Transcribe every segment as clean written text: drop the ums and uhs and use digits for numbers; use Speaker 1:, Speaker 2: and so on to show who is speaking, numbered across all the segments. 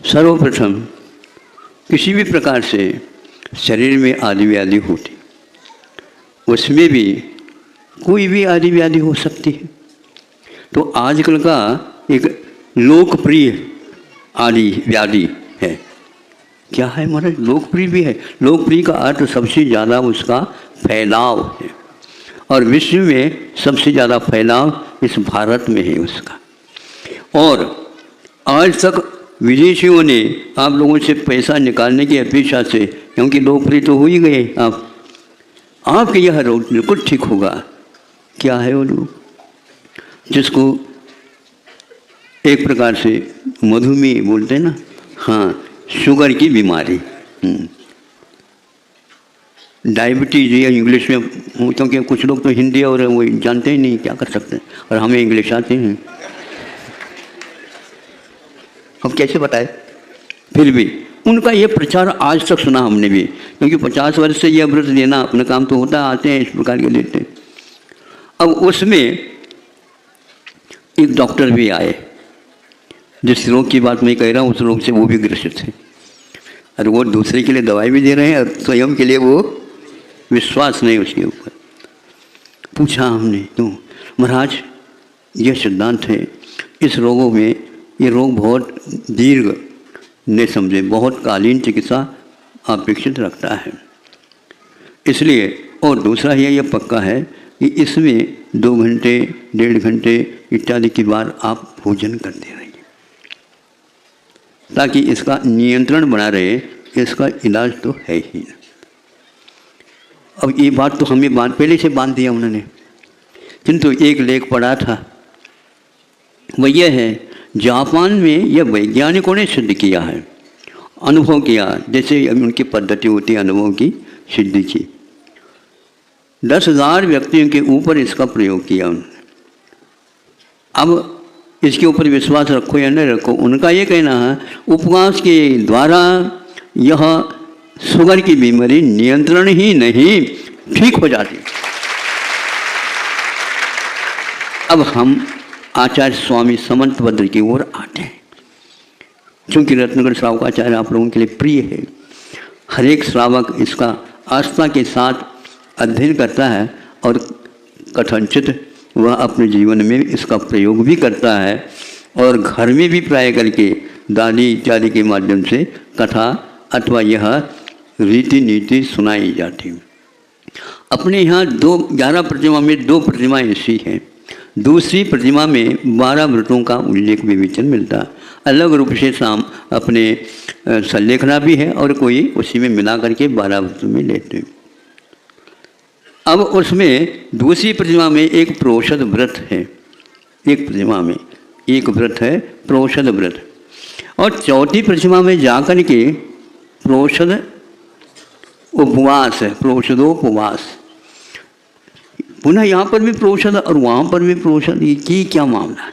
Speaker 1: सर्वप्रथम किसी भी प्रकार से शरीर में आदि व्याधि होती, उसमें भी कोई भी आदि व्याधि हो सकती है। तो आजकल का एक लोकप्रिय आदि व्याधि है, क्या है महाराज? लोकप्रिय भी है। लोकप्रिय का अर्थ सबसे ज़्यादा उसका फैलाव है, और विश्व में सबसे ज़्यादा फैलाव इस भारत में है उसका। और आज तक विदेशियों ने आप लोगों से पैसा निकालने की अपेक्षा से, क्योंकि लोकप्रिय तो हो ही गए आपके यह रोग बिल्कुल ठीक होगा। क्या है वो लोग? जिसको एक प्रकार से मधुमेह बोलते हैं ना, हाँ, शुगर की बीमारी, डायबिटीज या इंग्लिश में, क्योंकि कुछ लोग तो हिंदी और वो जानते ही नहीं, क्या कर सकते हैं, और हमें इंग्लिश आते हैं, हम कैसे बताएं? फिर भी उनका ये प्रचार आज तक सुना हमने भी, क्योंकि 50 वर्ष से यह व्रत लेना अपना काम तो होता, आते हैं इस प्रकार के लेते हैं। अब उसमें एक डॉक्टर भी आए, जिस रोग की बात मैं कह रहा हूँ उस रोग से वो भी ग्रसित है, और वो दूसरे के लिए दवाई भी दे रहे हैं, और स्वयं के लिए वो विश्वास नहीं उसके ऊपर। पूछा हमने, क्यों महाराज? यह सिद्धांत है, इस रोगों में ये रोग बहुत दीर्घ ने समझे, बहुत कालीन चिकित्सा अपेक्षित रखता है, इसलिए। और दूसरा यह पक्का है कि इसमें 2 घंटे 1.5 घंटे इत्यादि की बार आप भोजन करते रहिए, ताकि इसका नियंत्रण बना रहे। इसका इलाज तो है ही। अब ये बात तो हमें पहले से बांध दिया उन्होंने, किंतु एक लेख पढ़ा था, वह यह है, जापान में यह वैज्ञानिकों ने सिद्ध किया है, अनुभव किया, जैसे उनकी पद्धति होती है अनुभव की सिद्धि की। 10,000 व्यक्तियों के ऊपर इसका प्रयोग किया उन्होंने। अब इसके ऊपर विश्वास रखो या नहीं रखो, उनका ये कहना है उपवास के द्वारा यह शुगर की बीमारी नियंत्रण ही नहीं, ठीक हो जाती। अब हम आचार्य स्वामी समंतभद्र की ओर आते हैं। चूँकि रत्नगर श्रावकाचार्य आप लोगों के लिए प्रिय है, हर एक श्रावक इसका आस्था के साथ अध्ययन करता है, और कथनचित वह अपने जीवन में इसका प्रयोग भी करता है, और घर में भी प्राय करके दादी इत्यादि के माध्यम से कथा अथवा यह रीति नीति सुनाई जाती है। अपने यहाँ 11 प्रतिमा में 2 प्रतिमाएँ ऐसी हैं। दूसरी प्रतिमा में 12 व्रतों का उल्लेख विवेचन मिलता है, अलग रूप से शाम अपने संलेखना भी है, और कोई उसी में मिला करके 12 व्रतों में लेते हैं। अब उसमें दूसरी प्रतिमा में एक प्रोषद व्रत है, एक प्रतिमा में एक व्रत है प्रोषद व्रत, और चौथी प्रतिमा में जाकर के प्रोषद उपवास है, प्रोषदोपवास। पुनः यहाँ पर भी प्रोषद और वहाँ पर भी प्रोषद, ये क्या मामला है?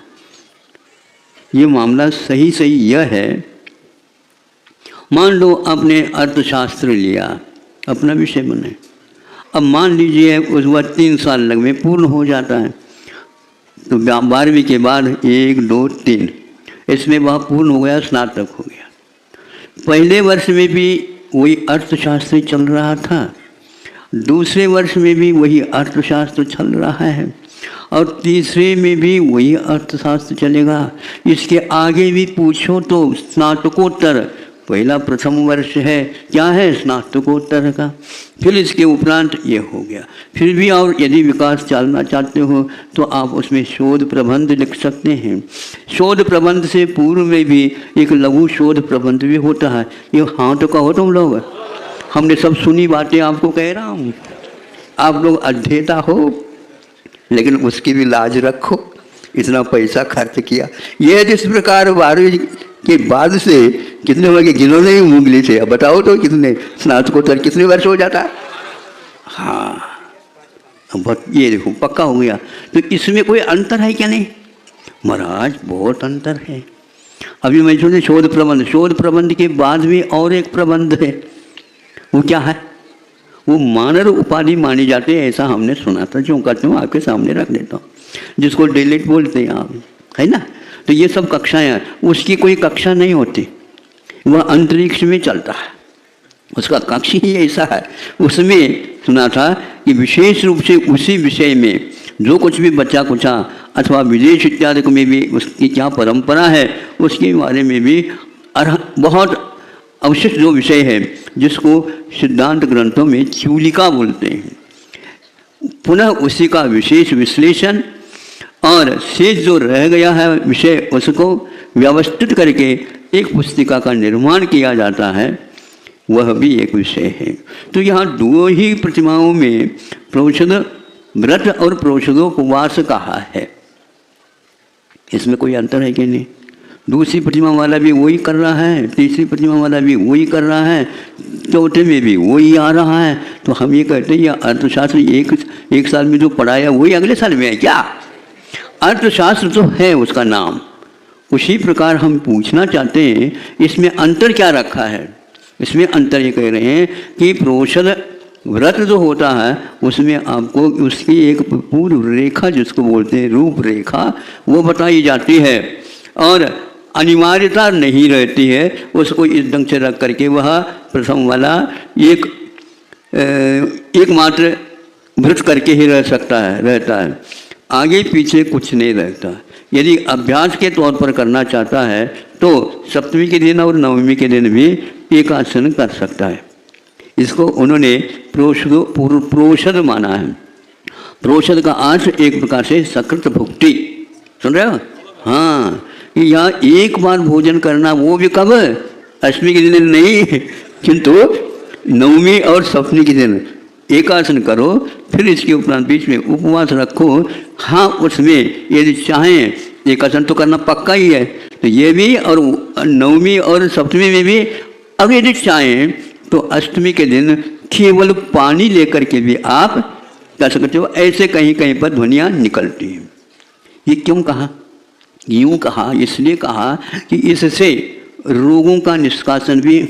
Speaker 1: ये मामला सही यह है, मान लो आपने अर्थशास्त्र लिया, अपना विषय बने, अब मान लीजिए उस वक्त 3 साल लग में पूर्ण हो जाता है, तो 12वीं के बाद 1, 2, 3 इसमें वह पूर्ण हो गया, स्नातक हो गया। पहले वर्ष में भी वही अर्थशास्त्र चल रहा था, दूसरे वर्ष में भी वही अर्थशास्त्र चल रहा है, और तीसरे में भी वही अर्थशास्त्र चलेगा। इसके आगे भी पूछो तो स्नातकोत्तर, पहला प्रथम वर्ष है, क्या है? स्नातकोत्तर का। फिर इसके उपरांत ये हो गया। फिर भी और यदि विकास चलना चाहते हो तो आप उसमें शोध प्रबंध लिख सकते हैं। शोध प्रबंध से पूर्व में भी एक लघु शोध प्रबंध भी होता है। ये हाँ तो कहो तुम लोग, हमने सब सुनी बातें आपको कह रहा हूँ, आप लोग अध्येता हो, लेकिन उसकी भी लाज रखो, इतना पैसा खर्च किया। यह जिस प्रकार 12वीं के बाद से कितने वर्ष गिनोने ही उंगली से, अब बताओ तो कितने स्नातकोत्तर कितने वर्ष हो जाता है? हाँ, अब ये देखो पक्का हो गया। तो इसमें कोई अंतर है क्या? नहीं महाराज, बहुत अंतर है। अभी मैं सुने शोध प्रबंध के बाद भी और एक प्रबंध है, वो क्या है? वो मानर उपाधि मानी जाती है, ऐसा हमने सुना था, जो कहते हूँ आपके सामने रख देता हूँ, जिसको डिलीट बोलते हैं आप, है ना। तो ये सब कक्षाएँ, उसकी कोई कक्षा नहीं होती, वह अंतरिक्ष में चलता है, उसका कक्ष ही ऐसा है। उसमें सुना था कि विशेष रूप से उसी विषय में जो कुछ भी बच्चा कुचा अथवा विदेश इत्यादि में भी उसकी क्या परंपरा है, उसके बारे में भी बहुत अवशिष्ट जो विषय है जिसको सिद्धांत ग्रंथों में चूलिका बोलते हैं, पुनः उसी का विशेष विश्लेषण और शेष जो रह गया है विषय उसको व्यवस्थित करके एक पुस्तिका का निर्माण किया जाता है, वह भी एक विषय है। तो यहाँ दो ही प्रतिमाओं में प्रोषद व्रत और प्रोषदोपवास कहा है, इसमें कोई अंतर है कि नहीं? दूसरी प्रतिमा वाला भी वही कर रहा है, तीसरी प्रतिमा वाला भी वही कर रहा है, चौथे में भी वही आ रहा है। तो हम ये कहते हैं यह अर्थशास्त्र एक साल में जो पढ़ाया वही अगले साल में है क्या? अर्थशास्त्र तो है उसका नाम। उसी प्रकार हम पूछना चाहते हैं इसमें अंतर क्या रखा है। इसमें अंतर ये कह रहे हैं कि प्रोषद व्रत जो होता है उसमें आपको उसकी एक पूर्व रेखा जिसको बोलते हैं रूपरेखा वो बताई जाती है और अनिवार्यता नहीं रहती है उसको इस ढंग से रख करके वह प्रथम वाला एकमात्र व्रत करके ही रहता है, आगे पीछे कुछ नहीं रहता। यदि अभ्यास के तौर पर करना चाहता है तो सप्तमी के दिन और नवमी के दिन भी एकासन कर सकता है। इसको उन्होंने प्रोषद माना है। प्रोषद का अर्थ एक प्रकार से सकृत भुक्ति, सुन रहे हो? हाँ, यहाँ एक बार भोजन करना, वो भी कब? अष्टमी के दिन नहीं, किंतु नवमी और सप्तमी के दिन एकासन करो, फिर इसके उपरांत बीच में उपवास रखो। हाँ, उसमें यदि चाहें एकासन तो करना पक्का ही है, तो ये भी और नवमी और सप्तमी में भी। अब यदि चाहें तो अष्टमी के दिन केवल पानी लेकर के भी आप कर सकते हो। ऐसे कहीं कहीं पर ध्वनियाँ निकलती हैं। ये क्यों कहा? यूँ कहा, इसलिए कहा कि इससे रोगों का निष्कासन भी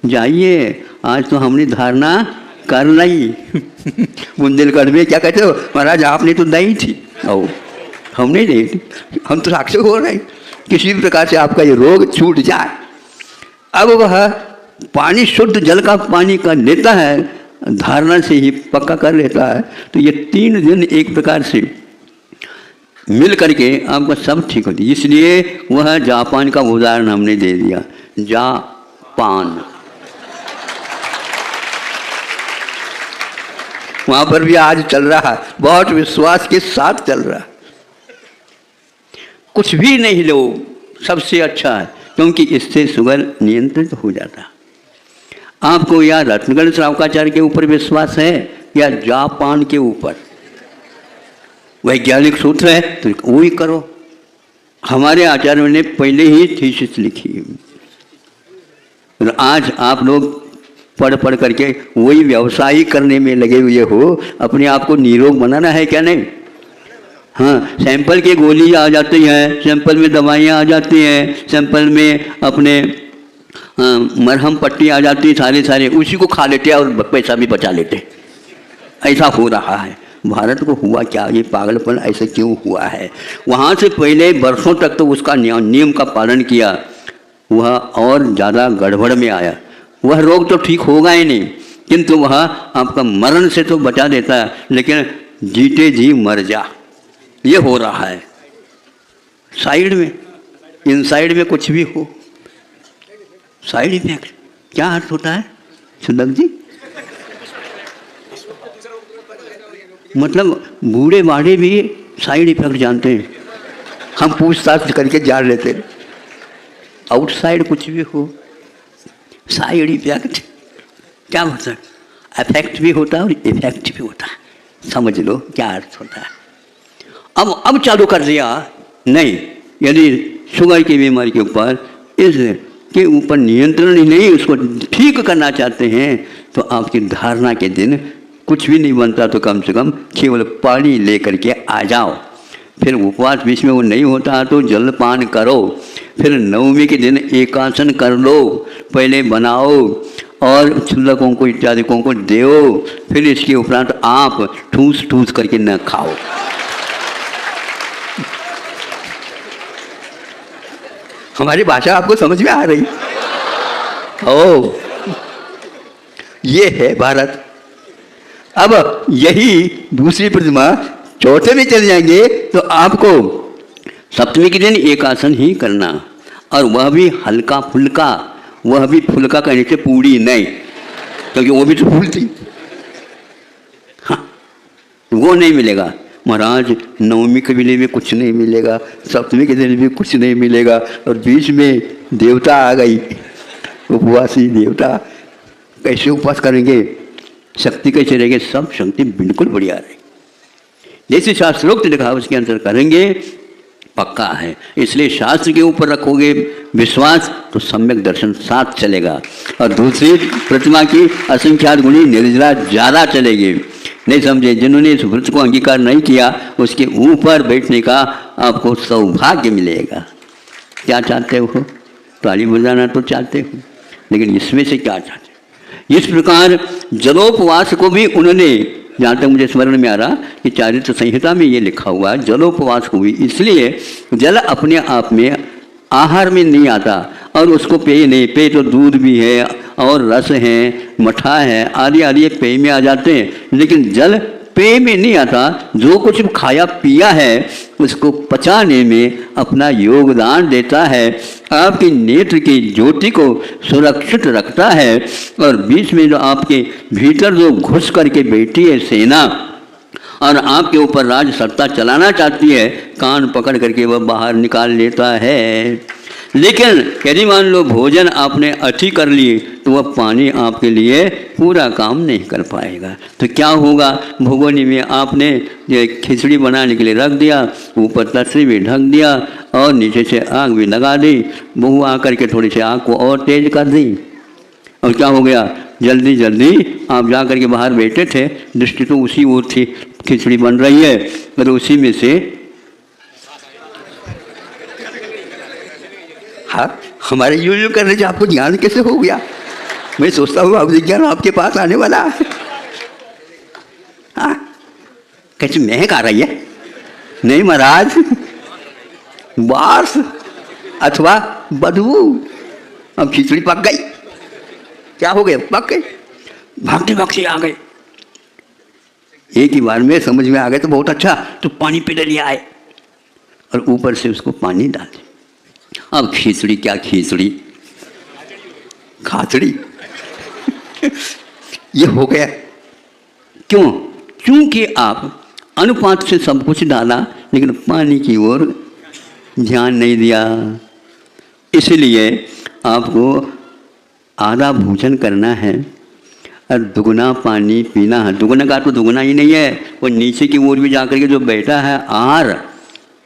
Speaker 1: जाइए। आज तो हमने धारणा कर ली बुंदेलखंड में क्या कहते हो महाराज, आपने तो नहीं थी और हमने नहीं थी, हम तो साक्षी हो रहे किसी भी प्रकार से आपका ये रोग छूट जाए। अब वह पानी शुद्ध जल का पानी का लेता है, धारणा से ही पक्का कर लेता है, तो ये 3 दिन एक प्रकार से मिल करके आपका सब ठीक होती है। इसलिए वह जापान का उदाहरण हमने दे दिया। जापान, वहाँ पर भी आज चल रहा है, बहुत विश्वास के साथ चल रहा है। कुछ भी नहीं लो, सबसे अच्छा है, क्योंकि इससे शुगर नियंत्रित हो जाता है। आपको या रत्नगढ़ श्रावकाचार्य के ऊपर विश्वास है या जापान के ऊपर? वैज्ञानिक सूत्र है तो वही करो। हमारे आचार्यों ने पहले ही थीसिस लिखी और आज आप लोग पढ़ करके वही व्यवसाय करने में लगे हुए हो। अपने आप को निरोग बनाना है क्या? नहीं। हाँ, सैंपल की गोली आ जाती हैं, सैंपल में दवाइयाँ आ जाती हैं, सैंपल में अपने मरहम पट्टी आ जाती है, सारे उसी को खा लेते हैं और पैसा भी बचा लेते। ऐसा हो रहा है। भारत को हुआ क्या? ये पागलपन ऐसे क्यों हुआ है? वहाँ से पहले वर्षों तक तो उसका नियम का पालन किया, वह और ज़्यादा गड़बड़ में आया। वह रोग तो ठीक होगा ही नहीं, किंतु वह आपका मरण से तो बचा देता है, लेकिन जीते जी मर जा, ये हो रहा है। साइड में, इनसाइड में कुछ भी हो, साइड इफेक्ट क्या अर्थ होता है सुंदर जी? मतलब बूढ़े बाढ़े भी साइड इफेक्ट जानते हैं, हम पूछताछ करके जान लेते हैं। आउटसाइड कुछ भी हो, साइड इफेक्ट क्या होता है? अफेक्ट भी होता है और इफेक्ट भी होता है। समझ लो क्या अर्थ होता है। अब चालू कर दिया नहीं, यदि शुगर की बीमारी के ऊपर इसके ऊपर नियंत्रण ही नहीं, उसको ठीक करना चाहते हैं, तो आपकी धारणा के दिन कुछ भी नहीं बनता तो कम से कम केवल पानी लेकर के आ जाओ। फिर उपवास बीच में वो नहीं होता तो जलपान करो। फिर नवमी के दिन एकासन कर लो, पहले बनाओ और छुल्लकों को इत्यादिकों को दो। फिर इसके उपरांत आप ठूस ठूस करके न खाओ। हमारी भाषा आपको समझ में आ रही? ओ, ये है भारत। अब यही दूसरी प्रतिमा चौथे में चले जाएंगे तो आपको सप्तमी के दिन एक आसन ही करना, और वह भी हल्का फुल्का, वह भी फुल्का कहने से पूरी नहीं, क्योंकि वो भी तो फूलती। हाँ, वो नहीं मिलेगा महाराज। नवमी के दिन भी कुछ नहीं मिलेगा, सप्तमी के दिन भी कुछ नहीं मिलेगा, और बीच में देवता आ गई, उपवासी देवता। कैसे उपवास करेंगे, शक्ति कैसे रहेगी? सब शक्ति बिल्कुल बढ़िया रहेगी, जैसे शास्त्रोक्त लिखा उसके अनुसार करेंगे, पक्का है। इसलिए शास्त्र के ऊपर रखोगे विश्वास तो सम्यक दर्शन साथ चलेगा। और दूसरी प्रतिमा की असंख्यात गुणी निर्जला ज़्यादा चलेगी। नहीं समझे? जिन्होंने इस व्रत को अंगीकार नहीं किया उसके ऊपर बैठने का आपको सौभाग्य मिलेगा। क्या चाहते हो? ताली बजाना तो चाहते हो, लेकिन इसमें से क्या चाहते हो? इस प्रकार जलोपवास को भी उन्होंने, जहाँ तक मुझे स्मरण में आ रहा कि चारित्र संहिता में ये लिखा हुआ है, जलोपवास हुई इसलिए जल अपने आप में आहार में नहीं आता, और उसको पेय नहीं, पेय तो दूध भी है और रस है, मठा है, आदि आदि पेय में आ जाते हैं, लेकिन जल पेय में नहीं आता। जो कुछ खाया पिया है उसको पचाने में अपना योगदान देता है, आपकी नेत्र की ज्योति को सुरक्षित रखता है, और बीच में जो आपके भीतर जो घुस करके बैठी है सेना और आपके ऊपर राज सत्ता चलाना चाहती है, कान पकड़ करके वह बाहर निकाल लेता है। लेकिन यदि मान लो भोजन आपने अति कर लिए तो वह पानी आपके लिए पूरा काम नहीं कर पाएगा। तो क्या होगा? भगोनी में आपने खिचड़ी बनाने के लिए रख दिया, ऊपर तसरी भी ढक दिया और नीचे से आग भी लगा दी, बहू आकर के थोड़ी सी आग को और तेज कर दी, और क्या हो गया? जल्दी जल्दी आप जा कर के बाहर बैठे थे, दृष्टि तो उसी ओर थी, खिचड़ी बन रही है, और उसी में से हाँ हमारे यूँ कर रहे थे, आपको ज्ञान कैसे हो गया? मैं सोचता हूँ अब विज्ञान आपके पास आने वाला है। हाँ, कैसे महक आ रही है? नहीं महाराज, बास अथवा बदबू। अब खिचड़ी पक गई, क्या हो गया? पक गई, भागते भागते आ गए, एक ही बार में समझ में आ गए तो बहुत अच्छा, तो पानी पी लिया आए और ऊपर से उसको पानी डाल दे। अब खिचड़ी क्या खिचड़ी, खाचड़ी ये हो गया। क्यों? क्योंकि आप अनुपात से सब कुछ डाला लेकिन पानी की ओर ध्यान नहीं दिया। इसलिए आपको आधा भोजन करना है और दुगना पानी पीना है। दुगना का तो दुगना ही नहीं है, वो नीचे की ओर भी जाकर के जो बैठा है आहार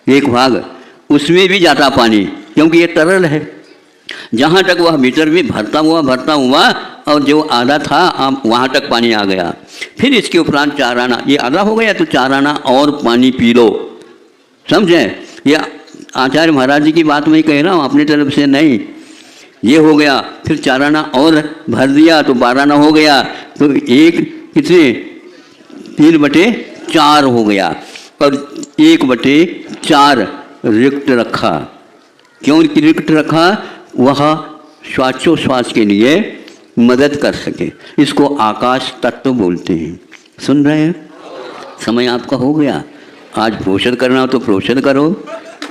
Speaker 1: एक भाग, उसमें भी जाता पानी, क्योंकि ये तरल है। जहाँ तक वह भीतर भी भरता हुआ और जो आधा था आप वहाँ तक पानी आ गया। फिर इसके उपरांत 4 आना, ये आधा हो गया तो 4 आना और पानी पी लो। समझे? ये आचार्य महाराज जी की बात मैं कह रहा हूँ, अपनी तरफ से नहीं। ये हो गया, फिर 4 आना और भर दिया तो 12 आना हो गया, तो एक कितने 3/4 हो गया, और 1/4 रिक्त रखा। क्यों रिक्त रखा? वह श्वासोच्छ्वास के लिए मदद कर सके। इसको आकाश तत्व बोलते हैं। सुन रहे हैं? समय आपका हो गया। आज पोषण करना हो तो पोषण करो,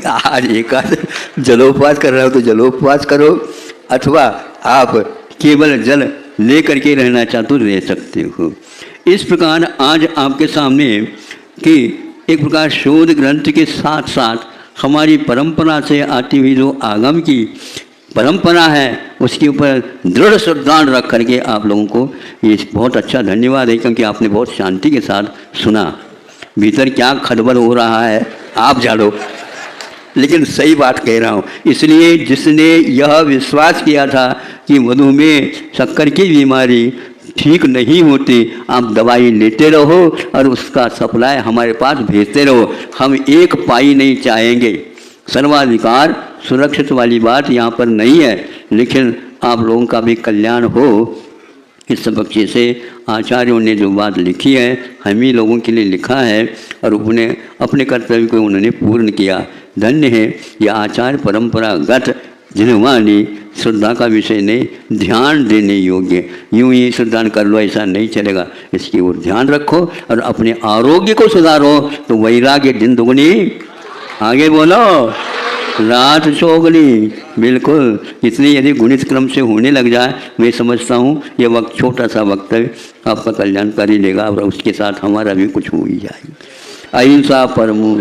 Speaker 1: आज एकाद जलोपवास कर रहे हो तो जलोपवास करो, अथवा आप केवल जल ले करके रहना चाहते हो रह सकते हो। इस प्रकार आज आपके सामने कि एक प्रकार शोध ग्रंथ के साथ साथ हमारी परंपरा से आती हुई जो आगम की परंपरा है उसके ऊपर दृढ़ श्रद्धांड रख करके आप लोगों को ये बहुत अच्छा धन्यवाद है, क्योंकि आपने बहुत शांति के साथ सुना। भीतर क्या खलबल हो रहा है आप जानो, लेकिन सही बात कह रहा हूँ। इसलिए जिसने यह विश्वास किया था कि मधुमेह शक्कर की बीमारी ठीक नहीं होती, आप दवाई लेते रहो और उसका सप्लाई हमारे पास भेजते रहो। हम एक पाई नहीं चाहेंगे। सर्वाधिकार सुरक्षित वाली बात यहाँ पर नहीं है, लेकिन आप लोगों का भी कल्याण हो इस बच्चे से आचार्यों ने जो बात लिखी है हम ही लोगों के लिए लिखा है, और उन्हें अपने कर्तव्य को उन्होंने पूर्ण किया। धन्य है यह आचार्य परंपरागत जिनवानी श्रद्धा का विषय नहीं, ध्यान देने योग्य। यूं ही श्रद्धा कर लो ऐसा नहीं चलेगा, इसकी ओर ध्यान रखो और अपने आरोग्य को सुधारो तो वैराग्य दिन दुगनी। आगे बोलो, रात चौगनी। बिल्कुल, इसलिए यदि गुणित क्रम से होने लग जाए, मैं समझता हूँ ये वक्त छोटा सा वक्त है, आपका कल्याण कर ही लेगा और उसके साथ हमारा भी कुछ हो ही जाएगा। अहिंसा परमो